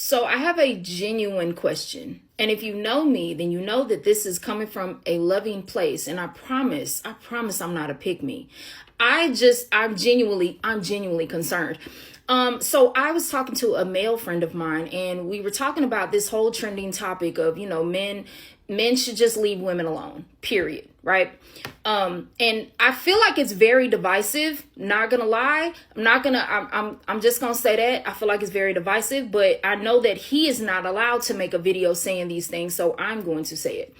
So I have a genuine question. And if you know me, then you know that this is coming from a loving place. And I promise I'm not a pick me. I'm genuinely concerned. So I was talking to a male friend of mine, and we were talking about this whole trending topic of, men should just leave women alone, period. Right. And I feel like it's very divisive. Not gonna lie. I'm just gonna say that. I feel like it's very divisive, but I know that he is not allowed to make a video saying these things, so I'm going to say it.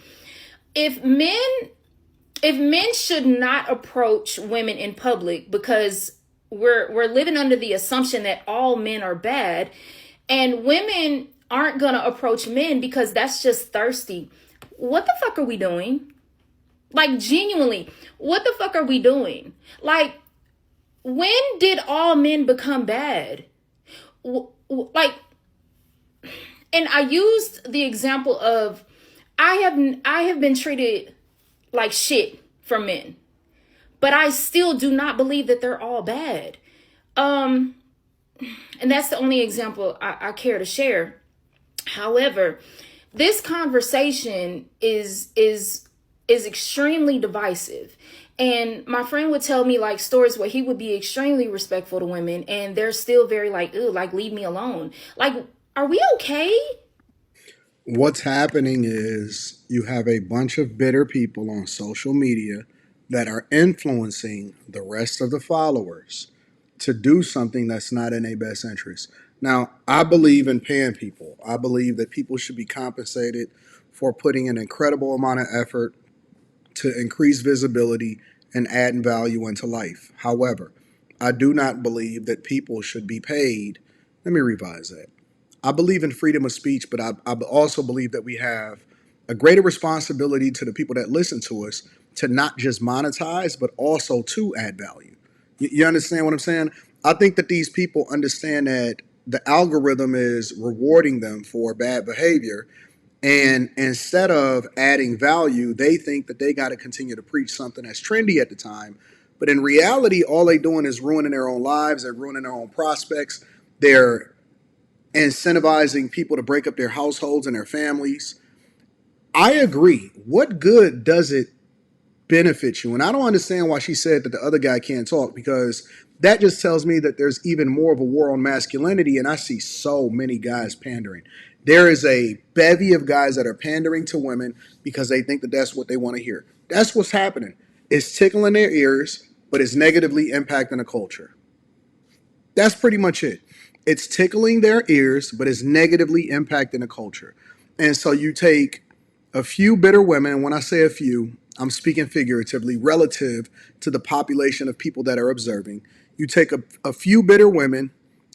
If men if men should not approach women in public because we're living under the assumption that all men are bad, and women aren't gonna approach men because that's just thirsty. What the fuck are we doing? Like, genuinely, what the fuck are we doing? Like, when did all men become bad? Like, and I used the example of I have been treated like shit from men, but I still do not believe that they're all bad. Um, and that's the only example I care to share. However, this conversation is extremely divisive. And my friend would tell me like stories where he would be extremely respectful to women and they're still very like, ooh, like leave me alone. Like, are we okay? What's happening is you have a bunch of bitter people on social media that are influencing the rest of the followers to do something that's not in their best interest. Now, I believe in paying people. I believe that people should be compensated for putting an incredible amount of effort to increase visibility and add value into life. However, I do not believe that people should be paid. Let me revise that. I believe in freedom of speech, but I also believe that we have a greater responsibility to the people that listen to us to not just monetize, but also to add value. You understand what I'm saying? I think that these people understand that the algorithm is rewarding them for bad behavior. And instead of adding value, they think that they got to continue to preach something that's trendy at the time. But in reality, all they're doing is ruining their own lives. They're ruining their own prospects. They're incentivizing people to break up their households and their families. I agree. What good does it benefit you? And I don't understand why she said that the other guy can't talk, because that just tells me that there's even more of a war on masculinity. And I see so many guys pandering. There is a bevy of guys that are pandering to women because they think that that's what they want to hear. That's what's happening. It's tickling their ears, but it's negatively impacting the culture. That's pretty much it. It's tickling their ears, but it's negatively impacting the culture. And so you take a few bitter women, and when I say a few, I'm speaking figuratively relative to the population of people that are observing. You take a few bitter women,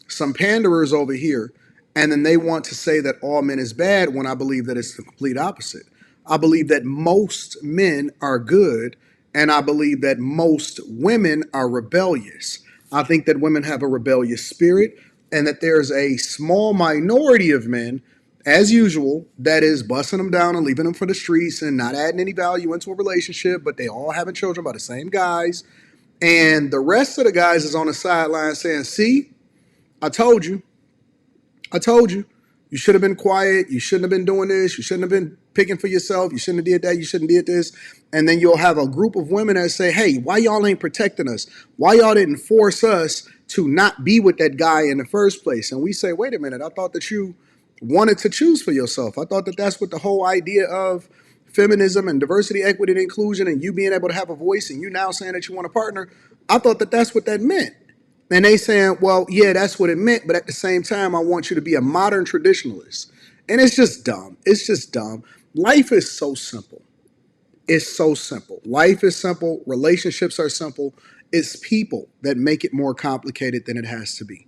some panderers over here, and then they want to say that all men is bad when I believe that it's the complete opposite. I believe that most men are good, and I believe that most women are rebellious. I think that women have a rebellious spirit, and that there's a small minority of men, as usual, that is busting them down and leaving them for the streets and not adding any value into a relationship, but they all having children by the same guys. And the rest of the guys is on the sideline saying, see, I told you. I told you. You should have been quiet. You shouldn't have been doing this. You shouldn't have been picking for yourself. You shouldn't have did that. You shouldn't have did this. And then you'll have a group of women that say, hey, why y'all ain't protecting us? Why y'all didn't force us to not be with that guy in the first place? And we say, wait a minute, I thought that you wanted to choose for yourself. I thought that that's what the whole idea of feminism and diversity, equity, and inclusion, and you being able to have a voice, and you now saying that you want a partner, I thought that that's what that meant. And they saying, well, yeah, that's what it meant. But at the same time, I want you to be a modern traditionalist. And it's just dumb. It's just dumb. Life is so simple. It's so simple. Life is simple. Relationships are simple. It's people that make it more complicated than it has to be.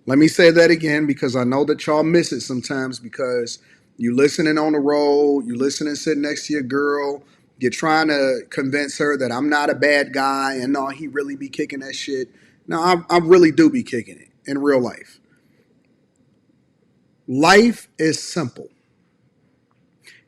Let me say that again, because I know that y'all miss it sometimes, because you listening on the road, you listening sitting next to your girl, you're trying to convince her that I'm not a bad guy and no, he really be kicking that shit. No, I really do be kicking it in real life. Life is simple.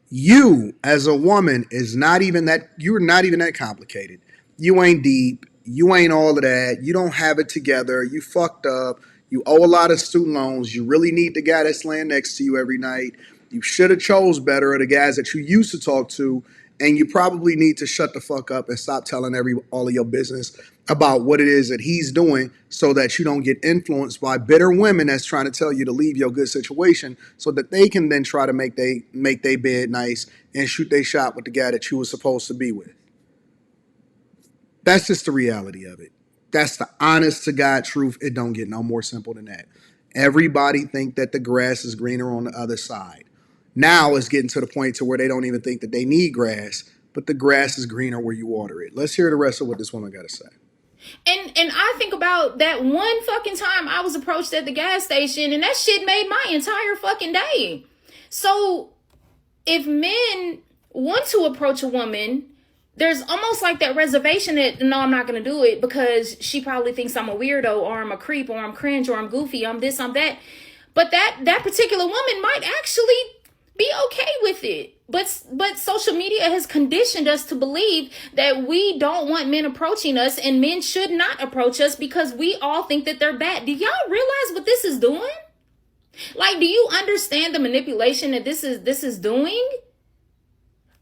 You as a woman is not even that, you're not even that complicated. You ain't deep. You ain't all of that. You don't have it together. You fucked up. You owe a lot of student loans. You really need the guy that's laying next to you every night. You should have chose better of the guys that you used to talk to, and you probably need to shut the fuck up and stop telling all of your business about what it is that he's doing, so that you don't get influenced by bitter women that's trying to tell you to leave your good situation, so that they can then try to make they bed nice and shoot they shot with the guy that you were supposed to be with. That's just the reality of it. That's the honest to God truth. It don't get no more simple than that. Everybody think that the grass is greener on the other side. Now it's getting to the point to where they don't even think that they need grass, but the grass is greener where you water it. Let's hear the rest of what this woman got to say. And I think about that one fucking time I was approached at the gas station, and that shit made my entire fucking day. So if men want to approach a woman, there's almost like that reservation that, no, I'm not going to do it because she probably thinks I'm a weirdo, or I'm a creep, or I'm cringe, or I'm goofy, I'm this, I'm that. But that particular woman might actually be okay with it. But social media has conditioned us to believe that we don't want men approaching us, and men should not approach us because we all think that they're bad. Do y'all realize what this is doing? Like, do you understand the manipulation that this is doing?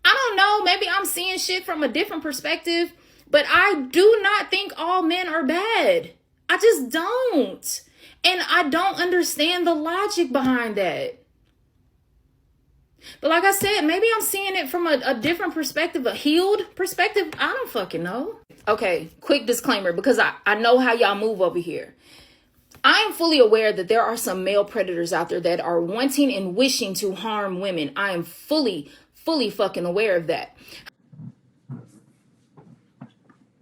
I don't know, maybe I'm seeing shit from a different perspective, but I do not think all men are bad. I just don't. And I don't understand the logic behind that. But like I said, maybe I'm seeing it from a different perspective, a healed perspective. I don't fucking know. Okay, quick disclaimer, because I know how y'all move over here. I am fully aware that there are some male predators out there that are wanting and wishing to harm women. I am fully fucking aware of that.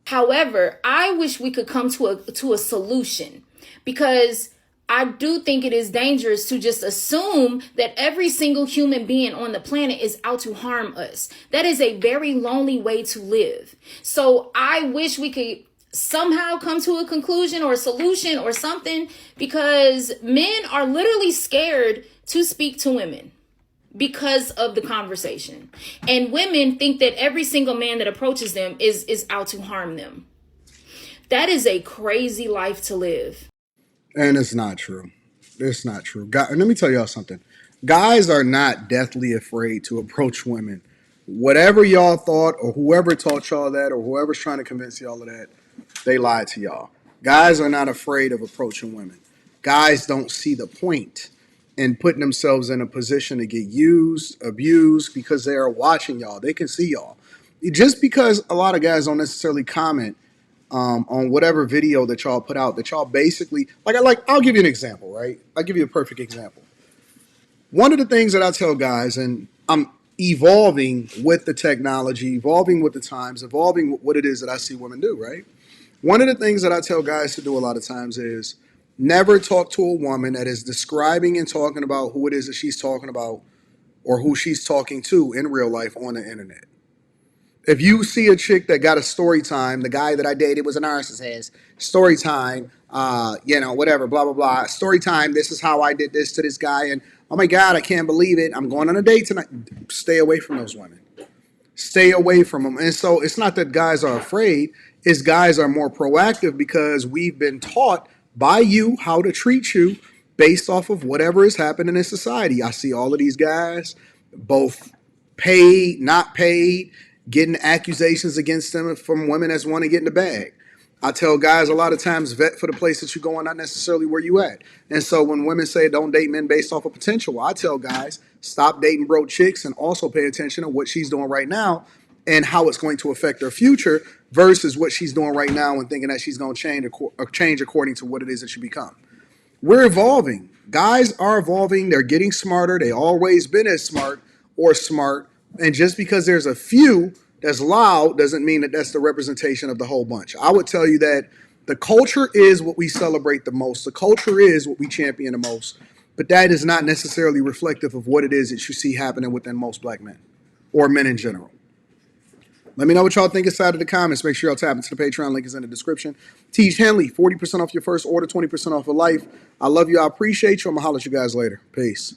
However, I wish we could come to a solution, because I do think it is dangerous to just assume that every single human being on the planet is out to harm us. That is a very lonely way to live. So I wish we could somehow come to a conclusion or a solution or something, because men are literally scared to speak to women because of the conversation. And women think that every single man that approaches them is out to harm them. That is a crazy life to live. And it's not true. It's not true. Let me tell y'all something. Guys are not deathly afraid to approach women. Whatever y'all thought, or whoever taught y'all that, or whoever's trying to convince y'all of that, they lied to y'all. Guys are not afraid of approaching women. Guys don't see the point in putting themselves in a position to get used, abused, because they are watching y'all. They can see y'all. Just because a lot of guys don't necessarily comment on whatever video that y'all put out, that y'all basically, I'll give you an example, right? I'll give you a perfect example. One of the things that I tell guys, and I'm evolving with the technology, evolving with the times, evolving with what it is that I see women do, right? One of the things that I tell guys to do a lot of times is never talk to a woman that is describing and talking about who it is that she's talking about, or who she's talking to in real life on the internet. If you see a chick that got a story time, the guy that I dated was a narcissist, story time, whatever, blah, blah, blah, story time, this is how I did this to this guy, and oh my God, I can't believe it, I'm going on a date tonight. Stay away from those women. Stay away from them. And so it's not that guys are afraid, it's guys are more proactive, because we've been taught by you how to treat you based off of whatever is happening in society. I see all of these guys, both paid, not paid, getting accusations against them from women that's want to get in the bag. I tell guys a lot of times, vet for the place that you're going, not necessarily where you at. And so when women say don't date men based off of potential, I tell guys, stop dating broke chicks and also pay attention to what she's doing right now and how it's going to affect her future versus what she's doing right now and thinking that she's going to change according to what it is that you become. We're evolving. Guys are evolving. They're getting smarter. They always been as smart or smart. And just because there's a few that's loud doesn't mean that that's the representation of the whole bunch. I would tell you that the culture is what we celebrate the most. The culture is what we champion the most. But that is not necessarily reflective of what it is that you see happening within most black men or men in general. Let me know what y'all think inside of the comments. Make sure y'all tap into the Patreon. Link is in the description. Teach Henley, 40% off your first order, 20% off of life. I love you. I appreciate you. I'm going to holler at you guys later. Peace.